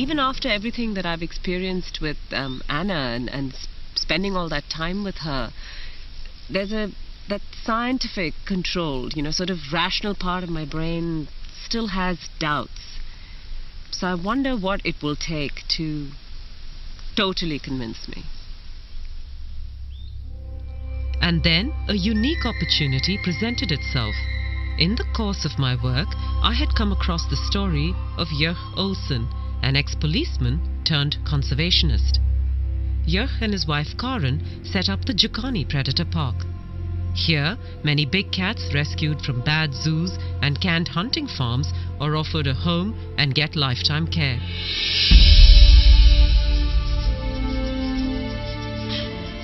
even after everything that I've experienced with Anna and spending all that time with her, there's that scientific controlled, sort of rational part of my brain still has doubts. So I wonder what it will take to totally convince me. And then a unique opportunity presented itself. In the course of my work, I had come across the story of Jörg Olsen, an ex-policeman turned conservationist. Jörg and his wife Karen set up the Jukani Predator Park. Here, many big cats rescued from bad zoos and canned hunting farms are offered a home and get lifetime care.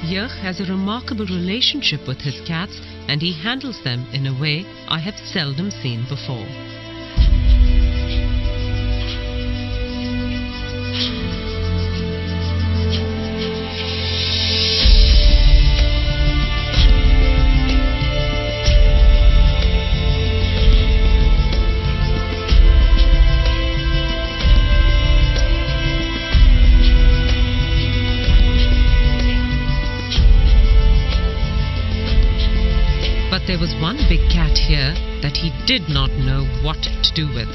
Jörg has a remarkable relationship with his cats, and he handles them in a way I have seldom seen before. But there was one big cat here that he did not know what to do with.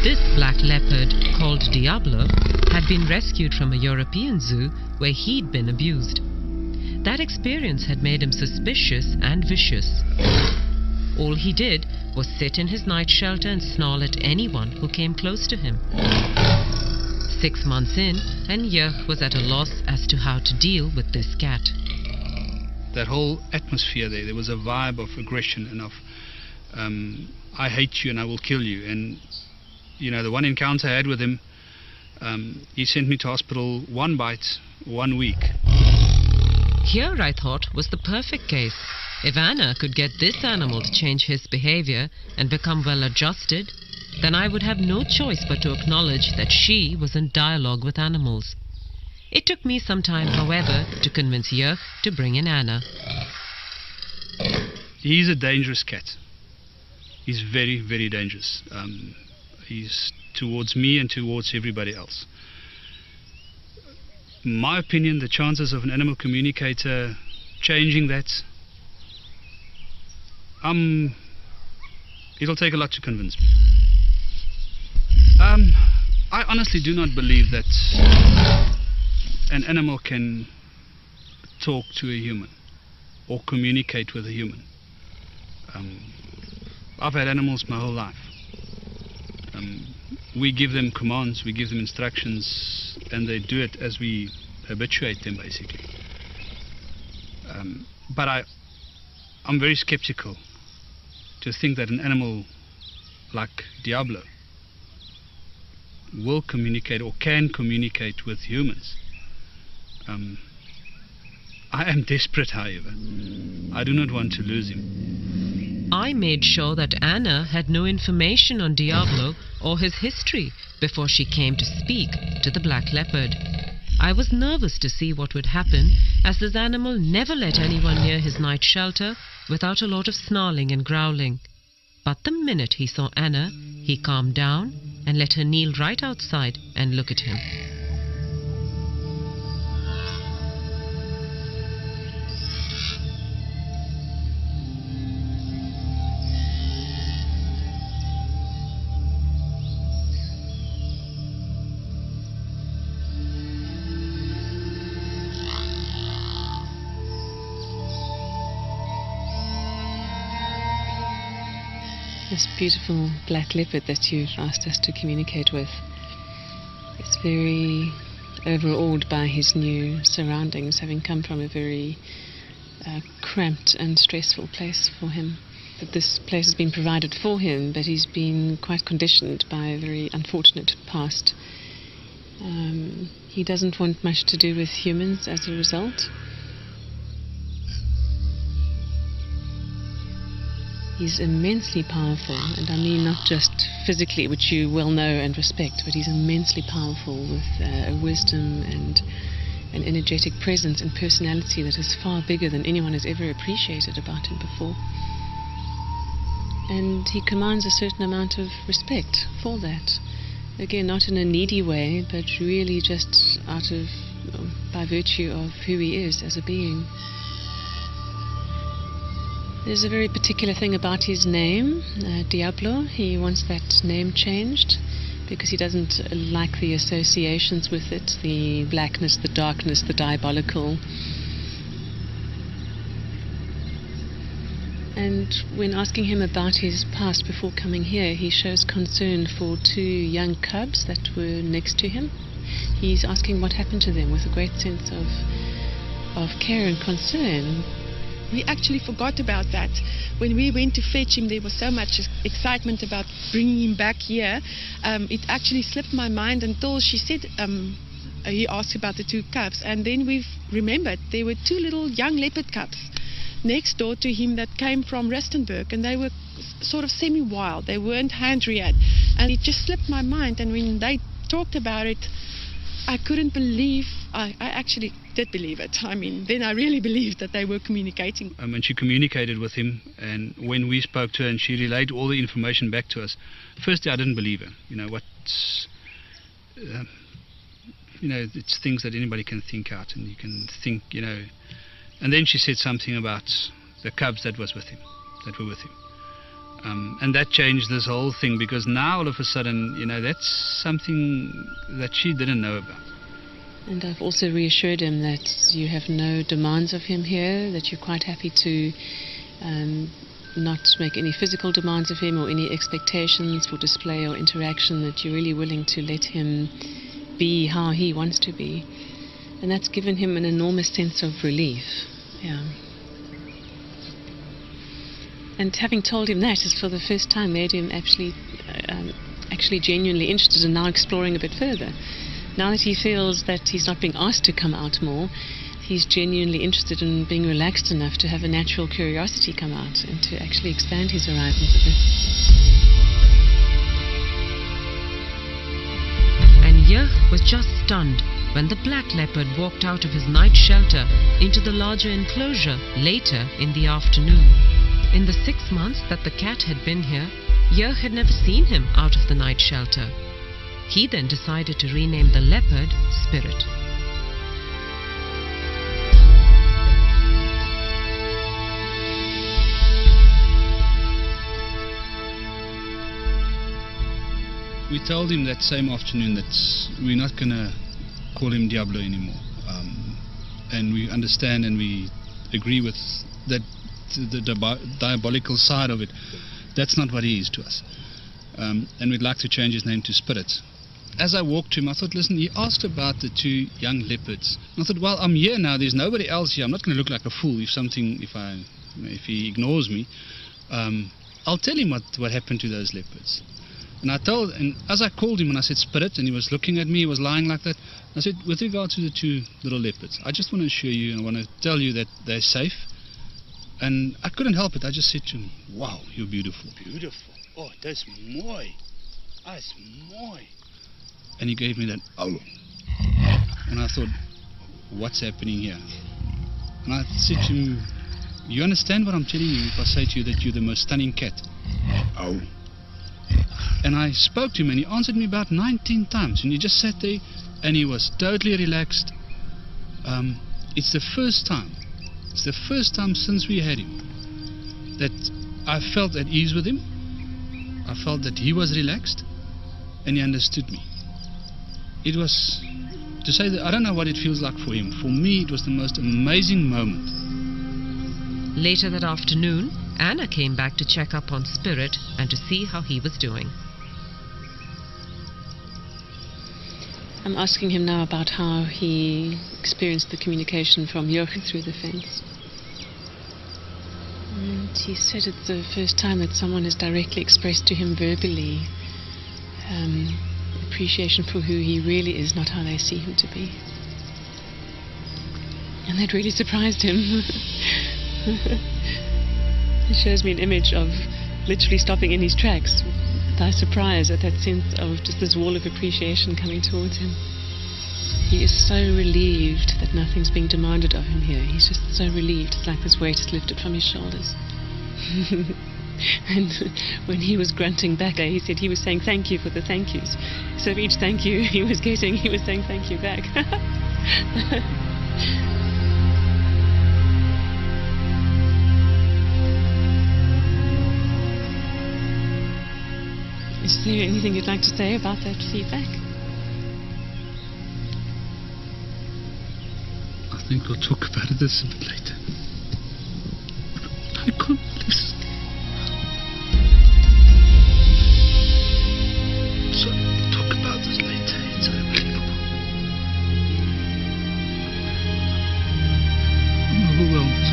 This black leopard, called Diabolo, had been rescued from a European zoo where he'd been abused. That experience had made him suspicious and vicious. All he did was sit in his night shelter and snarl at anyone who came close to him. 6 months in, and Jörg was at a loss as to how to deal with this cat. That whole atmosphere there was a vibe of aggression and of I hate you and I will kill you. And the one encounter I had with him, he sent me to hospital 1 bite, 1 week. Here, I thought, was the perfect case. If Anna could get this animal to change his behavior and become well adjusted, then I would have no choice but to acknowledge that she was in dialogue with animals. It took me some time, however, to convince Jörg to bring in Anna. He's a dangerous cat. He's very, very dangerous. He's towards me and towards everybody else. In my opinion, the chances of an animal communicator changing that, it'll take a lot to convince me. I honestly do not believe that an animal can talk to a human or communicate with a human. I've had animals my whole life. We give them commands, we give them instructions, and they do it as we habituate them, basically. But I'm very skeptical to think that an animal like Diabolo will communicate or can communicate with humans. I am desperate, however. I do not want to lose him. I made sure that Anna had no information on Diabolo or his history before she came to speak to the black leopard. I was nervous to see what would happen, as this animal never let anyone near his night shelter without a lot of snarling and growling. But the minute he saw Anna, he calmed down and let her kneel right outside and look at him. This beautiful black leopard that you've asked us to communicate with is very overawed by his new surroundings, having come from a very cramped and stressful place for him. That this place has been provided for him, but he's been quite conditioned by a very unfortunate past. He doesn't want much to do with humans as a result. He's immensely powerful, and I mean not just physically, which you well know and respect, but he's immensely powerful with a wisdom and an energetic presence and personality that is far bigger than anyone has ever appreciated about him before. And he commands a certain amount of respect for that. Again, not in a needy way, but really just by virtue of who he is as a being. There's a very particular thing about his name, Diabolo. He wants that name changed because he doesn't like the associations with it, the blackness, the darkness, the diabolical. And when asking him about his past before coming here, he shows concern for 2 young cubs that were next to him. He's asking what happened to them with a great sense of care and concern. We actually forgot about that. When we went to fetch him, there was so much excitement about bringing him back here. It actually slipped my mind until she said, he asked about the 2 cubs, and then we've remembered there were 2 little young leopard cubs next door to him that came from Rustenburg, and they were sort of semi-wild. They weren't hand-reared, and it just slipped my mind. And when they talked about it, I couldn't believe. I actually did believe it. I mean, then I really believed that they were communicating. And she communicated with him, and when we spoke to her and she relayed all the information back to us, firstly I didn't believe her. It's things that anybody can think out, and you can think, And then she said something about the cubs that were with him. And that changed this whole thing, because now all of a sudden, that's something that she didn't know about. And I've also reassured him that you have no demands of him here, that you're quite happy to not make any physical demands of him or any expectations for display or interaction, that you're really willing to let him be how he wants to be. And that's given him an enormous sense of relief. Yeah. And having told him that is for the first time made him actually genuinely interested in now exploring a bit further. Now that he feels that he's not being asked to come out more, he's genuinely interested in being relaxed enough to have a natural curiosity come out and to actually expand his horizons a bit. And Jörg was just stunned when the black leopard walked out of his night shelter into the larger enclosure later in the afternoon. In the 6 months that the cat had been here, Jörg had never seen him out of the night shelter. He then decided to rename the leopard Spirit. We told him that same afternoon that we're not going to call him Diablo anymore. And we understand and we agree with that the diabolical side of it. That's not what he is to us. And we'd like to change his name to Spirit. As I walked to him, I thought, listen, he asked about the 2 young leopards. And I thought, well, I'm here now, there's nobody else here. I'm not going to look like a fool if he ignores me. I'll tell him what happened to those leopards. And as I called him and I said Spirit, and he was looking at me, he was lying like that, I said, with regard to the 2 little leopards, I just want to assure you and I want to tell you that they're safe. And I couldn't help it. I just said to him, wow, you're beautiful. Beautiful. Oh, that's mooi. That's mooi. And he gave me that, oh. And I thought, what's happening here? And I said to him, you understand what I'm telling you if I say to you that you're the most stunning cat? Oh. And I spoke to him and he answered me about 19 times. And he just sat there and he was totally relaxed. It's the first time since we had him that I felt at ease with him. I felt that he was relaxed and he understood me. It was, to say that I don't know what it feels like for him. For me, it was the most amazing moment. Later that afternoon, Anna came back to check up on Spirit and to see how he was doing. I'm asking him now about how he experienced the communication from Jörg through the fence. And he said it's the first time that someone has directly expressed to him verbally appreciation for who he really is, not how they see him to be. And that really surprised him. It shows me an image of literally stopping in his tracks by surprise at that sense of just this wall of appreciation coming towards him. He is so relieved that nothing's being demanded of him here. He's just so relieved. It's like this weight is lifted from his shoulders. And when he was grunting back, he said he was saying thank you for the thank yous. So for each thank you he was getting, he was saying thank you back. Is there anything you'd like to say about that feedback? I think we'll talk about this a bit later. I can't listen. So talk about this later. It's unbelievable. I'm overwhelmed.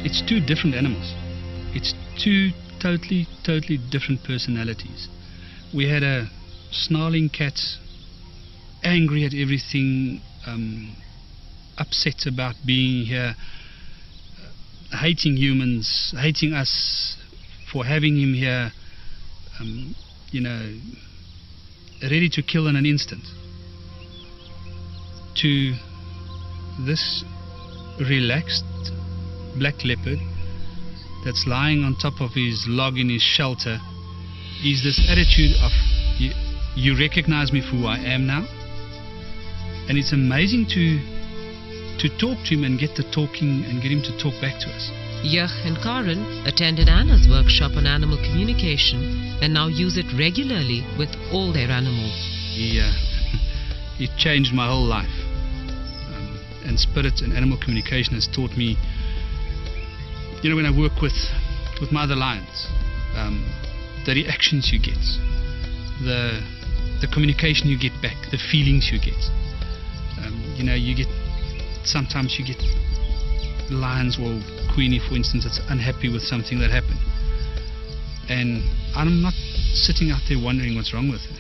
It's two different animals. It's two totally different personalities. We had a snarling cat, angry at everything, upset about being here, hating humans, hating us for having him here, you know, ready to kill in an instant. To this relaxed black leopard that's lying on top of his log in his shelter is this attitude of you recognize me for who I am now. And it's amazing to talk to him and get the talking and get him to talk back to us. Jörg and Karen attended Anna's workshop on animal communication and now use it regularly with all their animals. It changed my whole life. And spirit and animal communication has taught me, you know, when I work with my other lions, the reactions you get, the communication you get back, the feelings you get. You know, sometimes you get lions, or Queenie for instance, that's unhappy with something that happened. And I'm not sitting out there wondering what's wrong with her.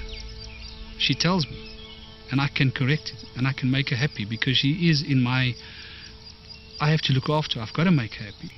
She tells me, and I can correct it, and I can make her happy, because she is in my, I have to look after her. I've got to make her happy.